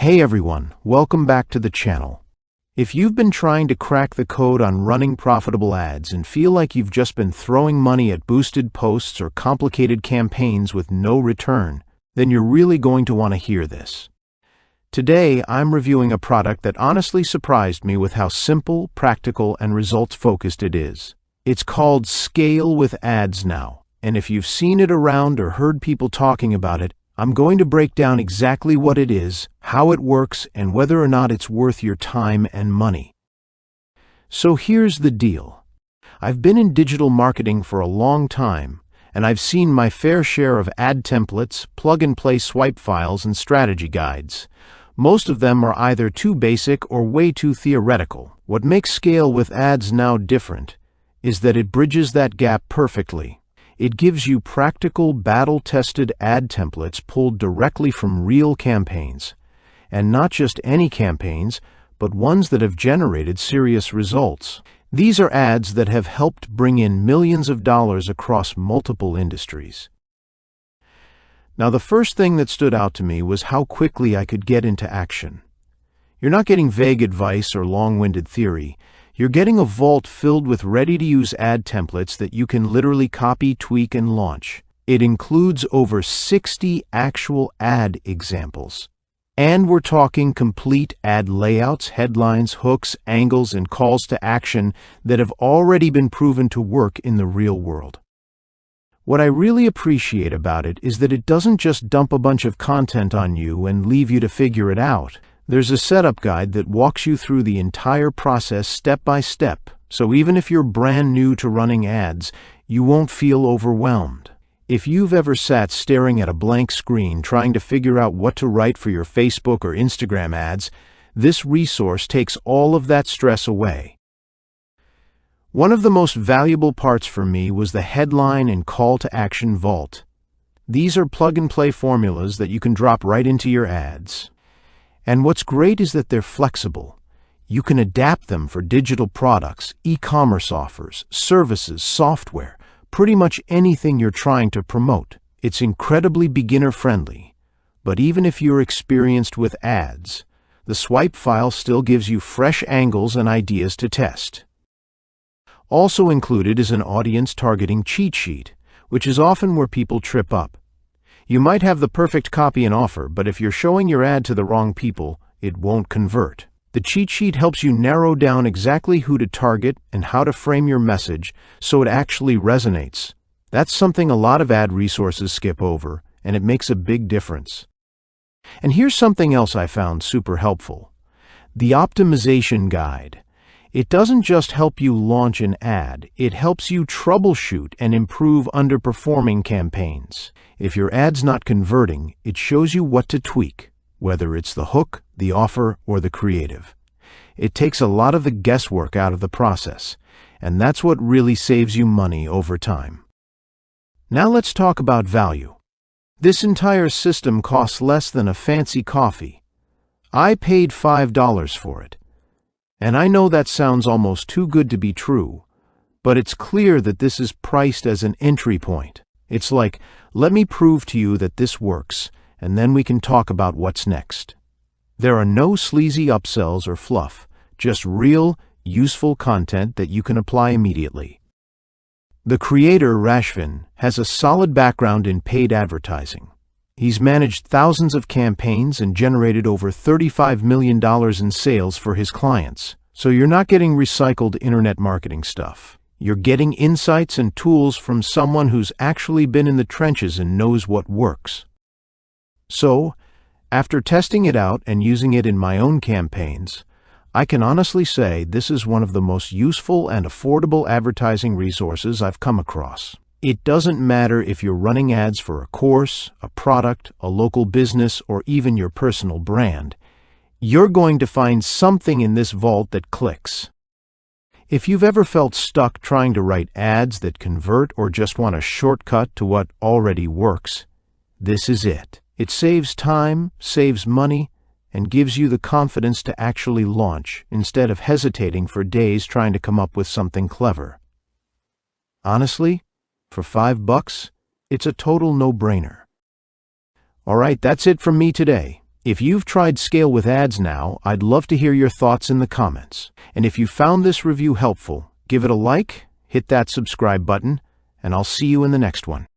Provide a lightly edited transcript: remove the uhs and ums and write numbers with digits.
Hey everyone, welcome back to the channel. If you've been trying to crack the code on running profitable ads and feel like you've just been throwing money at boosted posts or complicated campaigns with no return, then you're really going to want to hear this. Today, I'm reviewing a product that honestly surprised me with how simple, practical, and results-focused it is. It's called Scale with Ads Now, and if you've seen it around or heard people talking about it, I'm going to break down exactly what it is, how it works, and whether or not it's worth your time and money. So here's the deal. I've been in digital marketing for a long time, and I've seen my fair share of ad templates, plug-and-play swipe files, and strategy guides. Most of them are either too basic or way too theoretical. What makes Scale with Ads Now different is that it bridges that gap perfectly. It gives you practical, battle-tested ad templates pulled directly from real campaigns. And not just any campaigns, but ones that have generated serious results. These are ads that have helped bring in millions of dollars across multiple industries. Now, the first thing that stood out to me was how quickly I could get into action. You're not getting vague advice or long-winded theory. You're getting a vault filled with ready-to-use ad templates that you can literally copy, tweak, and launch. It includes over 60 actual ad examples. And we're talking complete ad layouts, headlines, hooks, angles, and calls to action that have already been proven to work in the real world. What I really appreciate about it is that it doesn't just dump a bunch of content on you and leave you to figure it out. There's a setup guide that walks you through the entire process step by step, so even if you're brand new to running ads, you won't feel overwhelmed. If you've ever sat staring at a blank screen trying to figure out what to write for your Facebook or Instagram ads, this resource takes all of that stress away. One of the most valuable parts for me was the headline and call to action vault. These are plug-and-play formulas that you can drop right into your ads. And what's great is that they're flexible. You can adapt them for digital products, e-commerce offers, services, software, pretty much anything you're trying to promote. It's incredibly beginner-friendly. But even if you're experienced with ads, the swipe file still gives you fresh angles and ideas to test. Also included is an audience targeting cheat sheet, which is often where people trip up. You might have the perfect copy and offer, but if you're showing your ad to the wrong people, it won't convert. The cheat sheet helps you narrow down exactly who to target and how to frame your message so it actually resonates. That's something a lot of ad resources skip over, and it makes a big difference. And here's something else I found super helpful. The optimization guide. It doesn't just help you launch an ad, it helps you troubleshoot and improve underperforming campaigns. If your ad's not converting, it shows you what to tweak, whether it's the hook, the offer, or the creative. It takes a lot of the guesswork out of the process, and that's what really saves you money over time. Now let's talk about value. This entire system costs less than a fancy coffee. I paid $5 for it. And I know that sounds almost too good to be true, but it's clear that this is priced as an entry point. It's like, let me prove to you that this works, and then we can talk about what's next. There are no sleazy upsells or fluff, just real, useful content that you can apply immediately. The creator, Rashvin, has a solid background in paid advertising. He's managed thousands of campaigns and generated over $35 million in sales for his clients. So you're not getting recycled internet marketing stuff. You're getting insights and tools from someone who's actually been in the trenches and knows what works. So, after testing it out and using it in my own campaigns, I can honestly say this is one of the most useful and affordable advertising resources I've come across. It doesn't matter if you're running ads for a course, a product, a local business, or even your personal brand. You're going to find something in this vault that clicks. If you've ever felt stuck trying to write ads that convert or just want a shortcut to what already works, this is it. It saves time, saves money, and gives you the confidence to actually launch instead of hesitating for days trying to come up with something clever. Honestly, for $5, it's a total no-brainer. All right, that's it from me today. If you've tried Scale with Ads now, I'd love to hear your thoughts in the comments. And if you found this review helpful, give it a like, hit that subscribe button, and I'll see you in the next one.